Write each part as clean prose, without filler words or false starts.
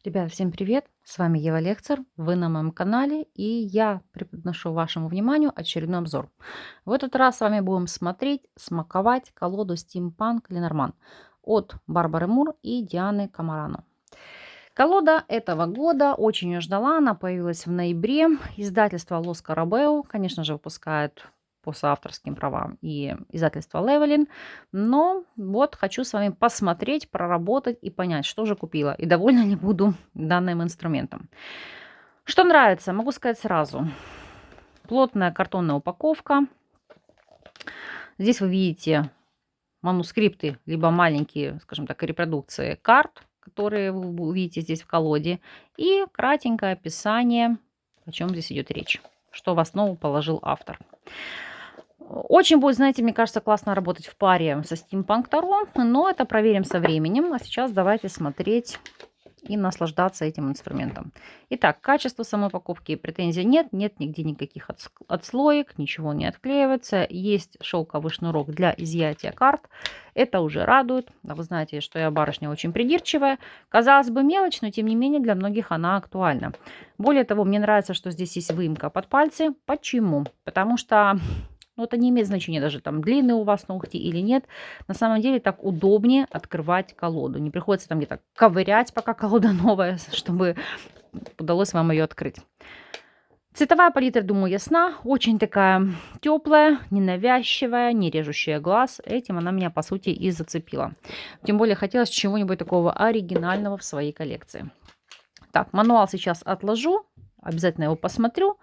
Ребят, всем привет! С вами Ева Лехцер, вы на моем канале, и я преподношу вашему вниманию очередной обзор. В этот раз с вами будем смотреть, смаковать колоду Steampunk Lenormand от Барбары Мур и Дианы Камарано. Колода этого года, очень ее ждала, она появилась в ноябре. Издательство Лос Карабео, конечно же, выпускает по соавторским правам и издательство Левелин. Но вот хочу с вами посмотреть, проработать и понять, что же купила. И довольна ли буду данным инструментом. Что нравится, могу сказать сразу. Плотная картонная упаковка. Здесь вы видите манускрипты, либо маленькие, скажем так, репродукции карт, которые вы увидите здесь в колоде, и кратенькое описание, о чем здесь идет речь, что в основу положил автор. Очень будет, знаете, мне кажется, классно работать в паре со Steampunk Tarot, но это проверим со временем. А сейчас давайте смотреть и наслаждаться этим инструментом. Итак, качество самой упаковки претензий нет. Нет нигде никаких отслоек, ничего не отклеивается. Есть шелковый шнурок для изъятия карт. Это уже радует. А вы знаете, что я барышня очень придирчивая. Казалось бы, мелочь, но тем не менее для многих она актуальна. Более того, мне нравится, что здесь есть выемка под пальцы. Почему? Потому что это не имеет значения, даже там длинные у вас ногти или нет. На самом деле так удобнее открывать колоду. Не приходится там где-то ковырять, пока колода новая, чтобы удалось вам ее открыть. Цветовая палитра, думаю, ясна. Очень такая теплая, ненавязчивая, не режущая глаз. Этим она меня, по сути, и зацепила. Тем более хотелось чего-нибудь такого оригинального в своей коллекции. Так, мануал сейчас отложу. Обязательно его посмотрю.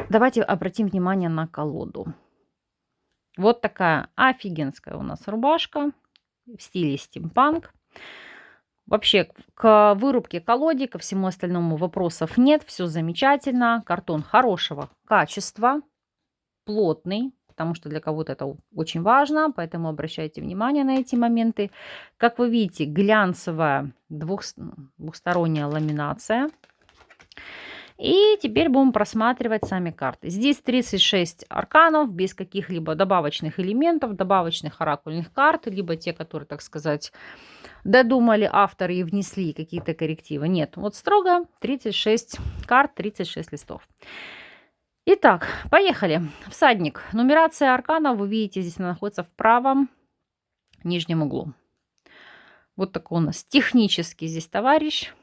Давайте обратим внимание на колоду. Вот такая офигенская у нас рубашка в стиле стимпанк. Вообще к вырубке колоде, ко всему остальному вопросов нет. Все замечательно. Картон хорошего качества, плотный, потому что для кого-то это очень важно, поэтому обращайте внимание на эти моменты. Как вы видите, глянцевая двухсторонняя ламинация. И теперь будем просматривать сами карты. Здесь 36 арканов без каких-либо добавочных элементов, добавочных оракульных карт, либо те, которые, так сказать, додумали авторы и внесли какие-то коррективы. Нет, вот строго 36 карт, 36 листов. Итак, поехали. Всадник. Нумерация арканов, вы видите, здесь она находится в правом нижнем углу. Вот такой у нас технический здесь товарищ.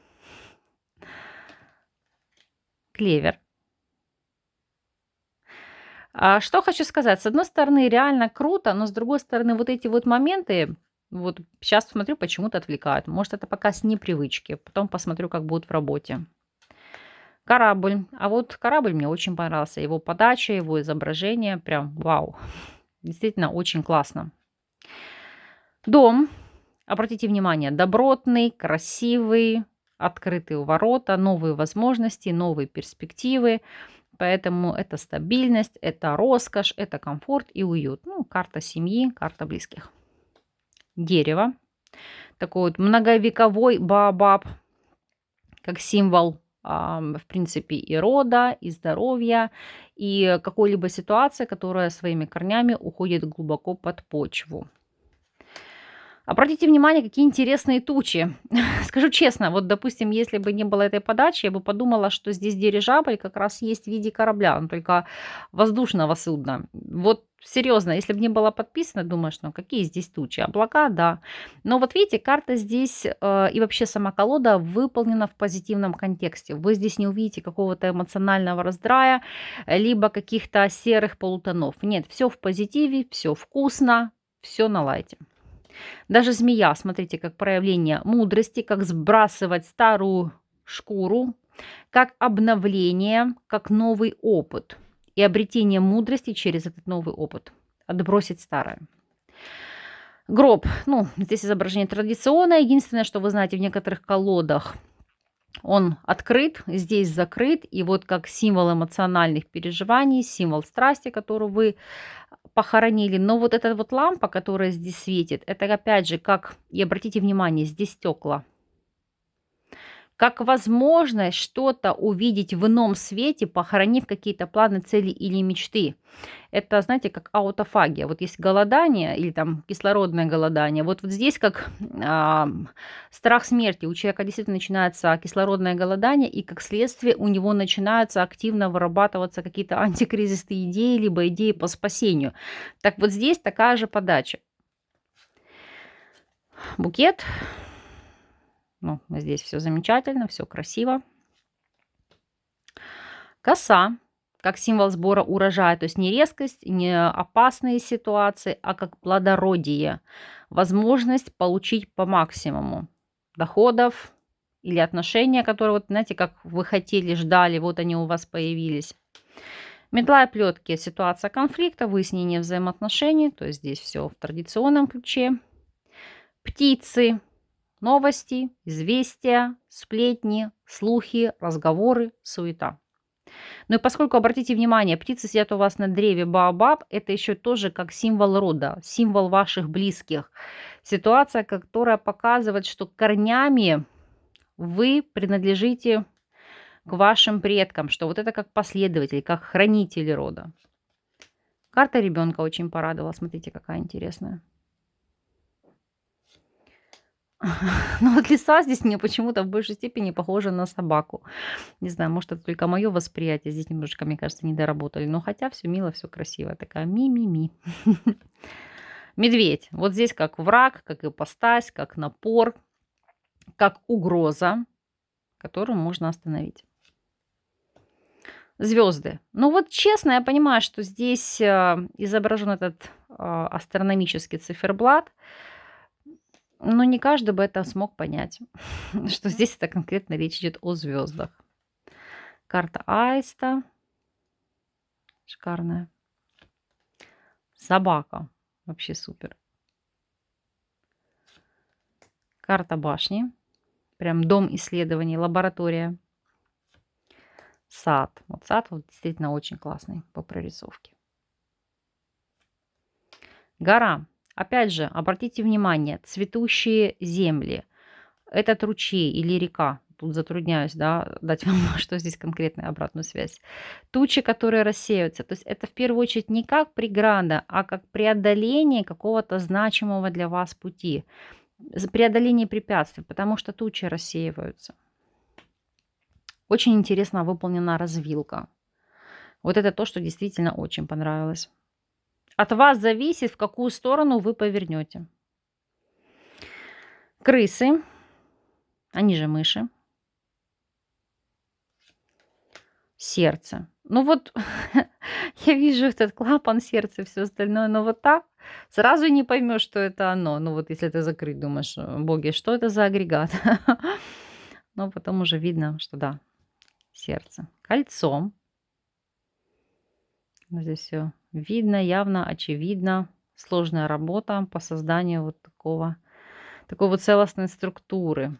Клевер. Что хочу сказать. С одной стороны, реально круто, но с другой стороны, вот эти вот моменты, вот сейчас смотрю, почему-то отвлекают. Может, это пока с непривычки. Потом посмотрю, как будет в работе. Корабль. А вот корабль мне очень понравился. Его подача, его изображение. Прям вау. Действительно очень классно. Дом. Обратите внимание, добротный, красивый, открытые ворота, новые возможности, новые перспективы. Поэтому это стабильность, это роскошь, это комфорт и уют. Ну, карта семьи, карта близких. Дерево. Такой вот многовековой баобаб, как символ, в принципе, и рода, и здоровья, и какой-либо ситуации, которая своими корнями уходит глубоко под почву. Обратите внимание, какие интересные тучи. Скажу честно, вот, допустим, если бы не было этой подачи, я бы подумала, что здесь дирижабль как раз есть в виде корабля, но только воздушного судна. Вот серьезно, если бы не было подписано, думаешь, ну какие здесь тучи? Облака, да. Но вот видите, карта здесь и вообще сама колода выполнена в позитивном контексте. Вы здесь не увидите какого-то эмоционального раздрая, либо каких-то серых полутонов. Нет, все в позитиве, все вкусно, все на лайте. Даже змея, смотрите, как проявление мудрости, как сбрасывать старую шкуру, как обновление, как новый опыт и обретение мудрости через этот новый опыт. Отбросить старое. Гроб. Ну, здесь изображение традиционное. Единственное, что вы знаете, в некоторых колодах он открыт, здесь закрыт. И вот как символ эмоциональных переживаний, символ страсти, которую вы похоронили. Но вот эта вот лампа, которая здесь светит, это опять же как, и обратите внимание, здесь стекла. как возможность что-то увидеть в ином свете, похоронив какие-то планы, цели или мечты. Это, знаете, как аутофагия. Вот есть голодание или там кислородное голодание. Вот здесь как страх смерти. У человека действительно начинается кислородное голодание, и как следствие у него начинаются активно вырабатываться какие-то антикризисные идеи, либо идеи по спасению. Так вот здесь такая же подача. Букет. Ну, здесь все замечательно, все красиво. Коса, как символ сбора урожая, то есть не резкость, не опасные ситуации, а как плодородие, возможность получить по максимуму доходов или отношения, которые, вот знаете, как вы хотели, ждали, вот они у вас появились. Метла и плетки, ситуация конфликта, выяснение взаимоотношений, то есть здесь все в традиционном ключе. Птицы, новости, известия, сплетни, слухи, разговоры, суета. Ну и поскольку, обратите внимание, птицы сидят у вас на древе Баобаб, это еще тоже как символ рода, символ ваших близких. Ситуация, которая показывает, что корнями вы принадлежите к вашим предкам, что вот это как последователи, как хранители рода. Карта ребенка очень порадовала, смотрите, какая интересная. Но вот лиса здесь мне почему-то в большей степени похожа на собаку. Не знаю, может, это только мое восприятие. Здесь немножко, мне кажется, не доработали. Но хотя все мило, все красиво. Такая ми-ми-ми. Медведь. Вот здесь как враг, как ипостась, как напор, как угроза, которую можно остановить. Звезды. Ну вот честно, я понимаю, что здесь изображен этот астрономический циферблат. Но не каждый бы это смог понять, что здесь это конкретно речь идет о звездах. Карта аиста. Шикарная. Собака. Вообще супер. Карта башни. Прям дом исследований, лаборатория. Сад. Вот сад вот действительно очень классный по прорисовке. Гора. Опять же, обратите внимание, цветущие земли. Этот ручей или река. Тут затрудняюсь, да, дать вам, что здесь конкретную обратную связь. Тучи, которые рассеются. То есть это в первую очередь не как преграда, а как преодоление какого-то значимого для вас пути. Преодоление препятствий, потому что тучи рассеиваются. Очень интересно выполнена развилка. Вот это то, что действительно очень понравилось. От вас зависит, в какую сторону вы повернете. Крысы, они же мыши. Сердце. Ну вот я вижу этот клапан сердца и все остальное, но вот так сразу не поймешь, что это оно. Ну вот если ты закрыть, думаешь, боги, что это за агрегат? Но потом уже видно, что да, сердце. Кольцо. Здесь все видно, явно, очевидно. Сложная работа по созданию вот такой вот целостной структуры.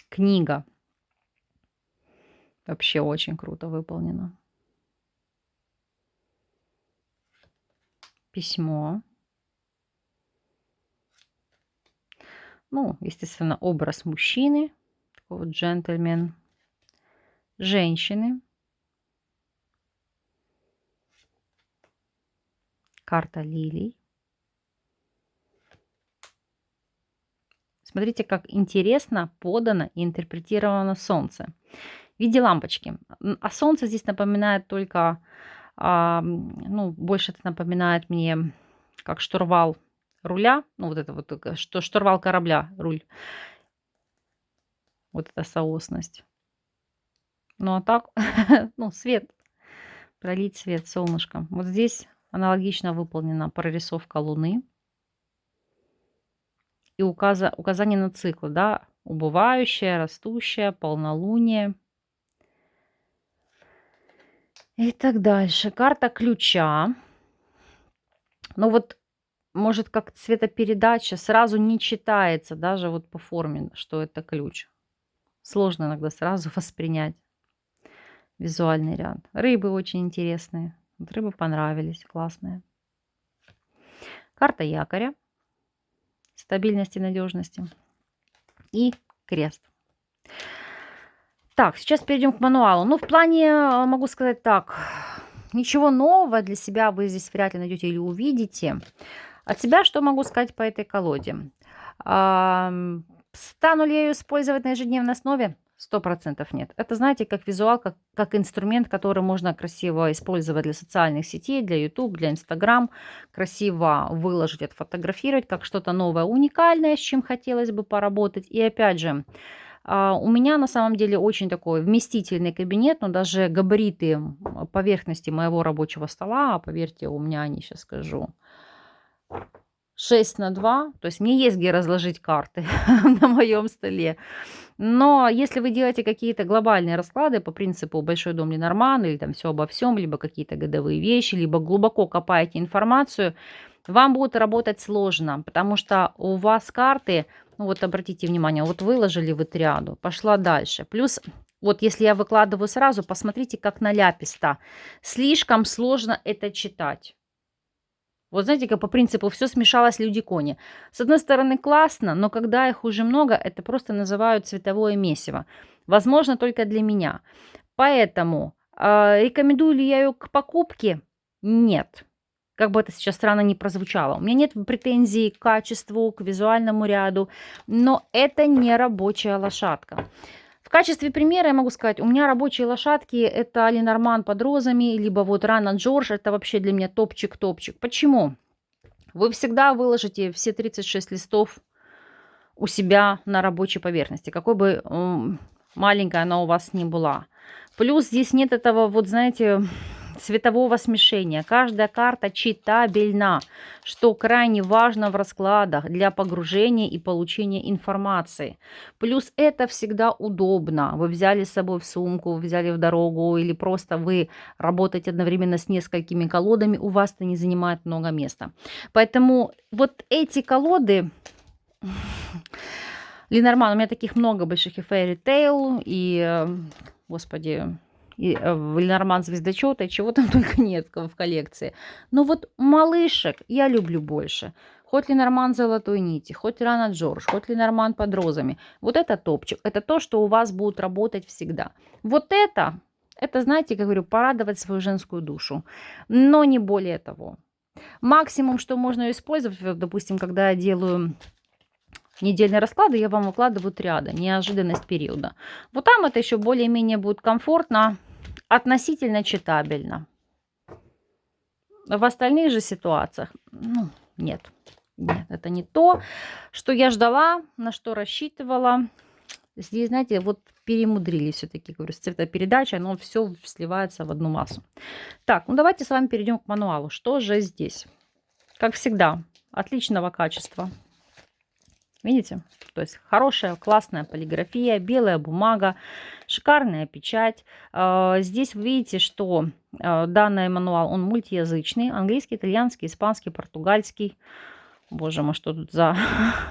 Книга. Вообще очень круто выполнено. Письмо. Ну, естественно, образ мужчины. Такой вот джентльмен. Женщины. Карта лилий. Смотрите, как интересно подано и интерпретировано солнце. В виде лампочки. А солнце здесь напоминает только, ну, больше это напоминает мне как штурвал руля. Ну, вот это вот, что штурвал корабля, руль. Вот эта соосность. Ну, а так, ну, свет. Пролить свет солнышком. Вот здесь аналогично выполнена прорисовка Луны. И указание на циклы, да, убывающее, растущее, полнолуние. И так дальше. Карта ключа. Ну вот, может, как цветопередача сразу не читается, даже вот по форме, что это ключ. Сложно иногда сразу воспринять визуальный ряд. Рыбы очень интересные. Вот рыбы понравились, классные. Карта якоря. Стабильности, надежности. И крест. Так, сейчас перейдем к мануалу. Ну, в плане, могу сказать так, ничего нового для себя вы здесь вряд ли найдете или увидите. От себя что могу сказать по этой колоде? Стану ли я ее использовать на ежедневной основе? 100% нет. Это, знаете, как визуал, как инструмент, который можно красиво использовать для социальных сетей, для YouTube, для Instagram. Красиво выложить, отфотографировать, как что-то новое, уникальное, с чем хотелось бы поработать. И опять же, у меня на самом деле очень такой вместительный кабинет, но даже габариты поверхности моего рабочего стола, поверьте, у меня они, сейчас скажу, 6 на 2, то есть мне есть где разложить карты на моем столе. Но если вы делаете какие-то глобальные расклады по принципу «Большой дом Ленорман» или там «Все обо всем», либо какие-то годовые вещи, либо глубоко копаете информацию, вам будет работать сложно, потому что у вас карты, ну вот обратите внимание, вот выложили вы триаду, пошла дальше. Плюс вот если я выкладываю сразу, посмотрите, как наляписто. Слишком сложно это читать. Вот знаете, как по принципу все смешалось люди-кони. С одной стороны классно, но когда их уже много, это просто называют цветовое месиво. Возможно, только для меня. Поэтому рекомендую ли я ее к покупке? Нет. Как бы это сейчас странно не прозвучало. У меня нет претензий к качеству, к визуальному ряду, но это не рабочая лошадка. В качестве примера я могу сказать, у меня рабочие лошадки это Ленорман под розами, либо вот Рана Джордж, это вообще для меня топчик-топчик. Почему? Вы всегда выложите все 36 листов у себя на рабочей поверхности, какой бы маленькая она у вас ни была. Плюс здесь нет этого, вот знаете, цветового смешения. Каждая карта читабельна, что крайне важно в раскладах для погружения и получения информации. Плюс это всегда удобно. Вы взяли с собой в сумку, взяли в дорогу или просто вы работаете одновременно с несколькими колодами, у вас это не занимает много места. Поэтому вот эти колоды... Ленорман, у меня таких много больших, и Fairy Tail, и, господи, и Ленорман Звездочета, и чего там только нет в коллекции. Но вот малышек я люблю больше. Хоть Ленорман Золотой нити, хоть Рана Джордж, хоть Ленорман под розами. Вот это топчик. Это то, что у вас будет работать всегда. Вот это, знаете, как говорю, порадовать свою женскую душу. Но не более того. Максимум, что можно использовать, вот, допустим, когда я делаю... недельные расклады, я вам выкладываю триада, неожиданность периода. Вот там это еще более-менее будет комфортно, относительно читабельно. В остальных же ситуациях, ну, нет. Нет, это не то, что я ждала, на что рассчитывала. Здесь, знаете, вот перемудрили все-таки, говорю, с цветопередачей, оно все сливается в одну массу. Так, ну давайте с вами перейдем к мануалу. Что же здесь? Как всегда, отличного качества. Видите? То есть хорошая, классная полиграфия, белая бумага, шикарная печать. Здесь вы видите, что данный мануал, он мультиязычный. Английский, итальянский, испанский, португальский. Боже мой, что тут за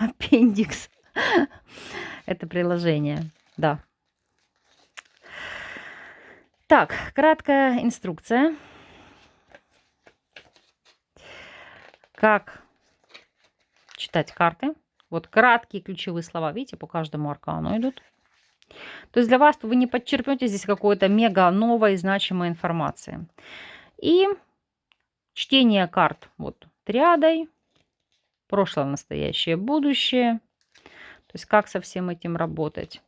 аппендикс? Это приложение, да. Так, краткая инструкция. Как читать карты. Вот краткие ключевые слова, видите, по каждому аркану идут. То есть для вас вы не подчеркнете здесь какой-то мега новой значимой информации. И чтение карт вот триадой. Прошлое, настоящее, будущее. То есть как со всем этим работать.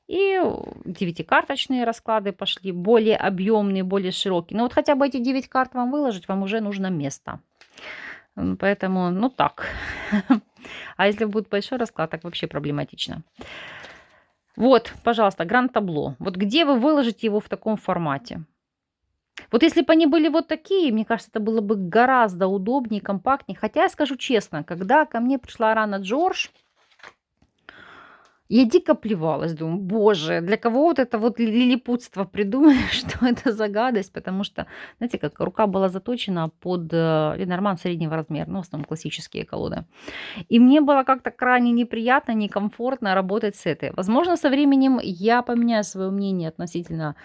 И 9-карточные расклады пошли, более объемные, более широкие. Но вот хотя бы эти 9 карт вам выложить, вам уже нужно место. Поэтому, ну так. А если будет большой расклад, так вообще проблематично. Вот, пожалуйста, гранд-табло. Вот где вы выложите его в таком формате? Вот если бы они были вот такие, мне кажется, это было бы гораздо удобнее, компактнее. Хотя я скажу честно, когда ко мне пришла Рана Джордж, я дико плевалась, думаю, боже, для кого вот это вот лилипутство придумали, что это за гадость, потому что, знаете, как рука была заточена под Ленорман среднего размера, ну, в основном классические колоды. И мне было как-то крайне неприятно, некомфортно работать с этой. Возможно, со временем я поменяю свое мнение относительно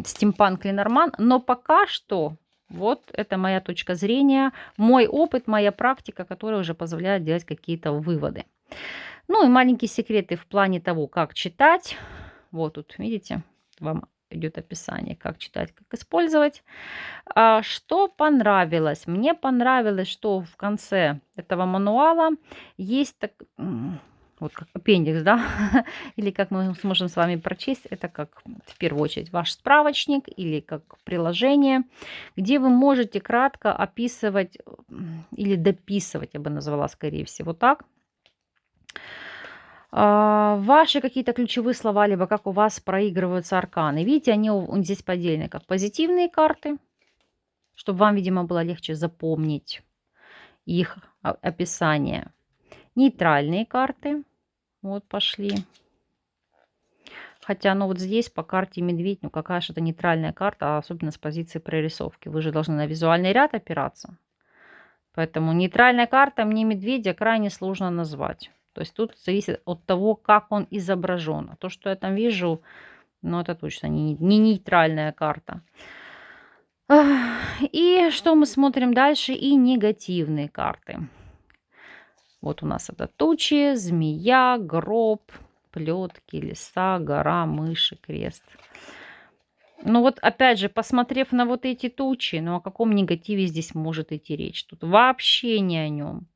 стимпанк Ленорман, но пока что вот это моя точка зрения, мой опыт, моя практика, которая уже позволяет делать какие-то выводы. Ну и маленькие секреты в плане того, как читать. Вот тут, видите, вам идет описание, как читать, как использовать. Что понравилось? Мне понравилось, что в конце этого мануала есть вот как аппендикс, да, или как мы сможем с вами прочесть, это как в первую очередь ваш справочник или как приложение, где вы можете кратко описывать или дописывать, я бы назвала скорее всего так, ваши какие-то ключевые слова, либо как у вас проигрываются арканы. Видите, они здесь поделены как позитивные карты, чтобы вам, видимо, было легче запомнить их описание. Нейтральные карты. Вот пошли. Хотя, ну вот здесь по карте медведь, ну какая же это нейтральная карта, особенно с позиции прорисовки. Вы же должны на визуальный ряд опираться. Поэтому нейтральная карта мне медведя крайне сложно назвать. То есть тут зависит от того, как он изображен. А то, что я там вижу, ну это точно не нейтральная карта. И что мы смотрим дальше? И негативные карты. Вот у нас это тучи, змея, гроб, плетки, лиса, гора, мыши, крест. Ну вот опять же, посмотрев на вот эти тучи, ну о каком негативе здесь может идти речь? Тут вообще не о нем.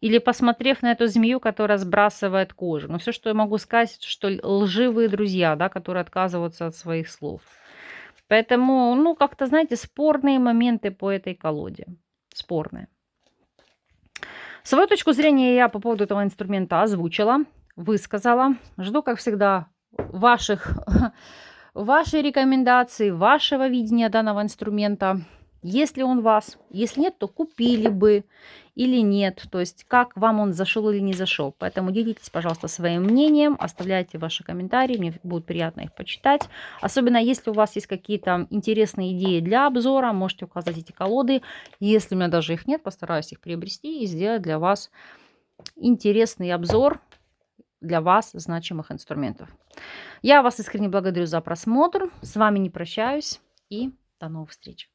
Или посмотрев на эту змею, которая сбрасывает кожу. Но все, что я могу сказать, что лживые друзья, да, которые отказываются от своих слов. Поэтому, ну, как-то, знаете, спорные моменты по этой колоде. Спорные. Свою точку зрения я по поводу этого инструмента озвучила, высказала. Жду, как всегда, вашей рекомендации, вашего видения данного инструмента. Если он вас, если нет, то купили бы или нет. То есть, как вам он зашел или не зашел. Поэтому делитесь, пожалуйста, своим мнением, оставляйте ваши комментарии, мне будет приятно их почитать. Особенно, если у вас есть какие-то интересные идеи для обзора, можете указать эти колоды. Если у меня даже их нет, постараюсь их приобрести и сделать для вас интересный обзор для вас значимых инструментов. Я вас искренне благодарю за просмотр. С вами не прощаюсь и до новых встреч.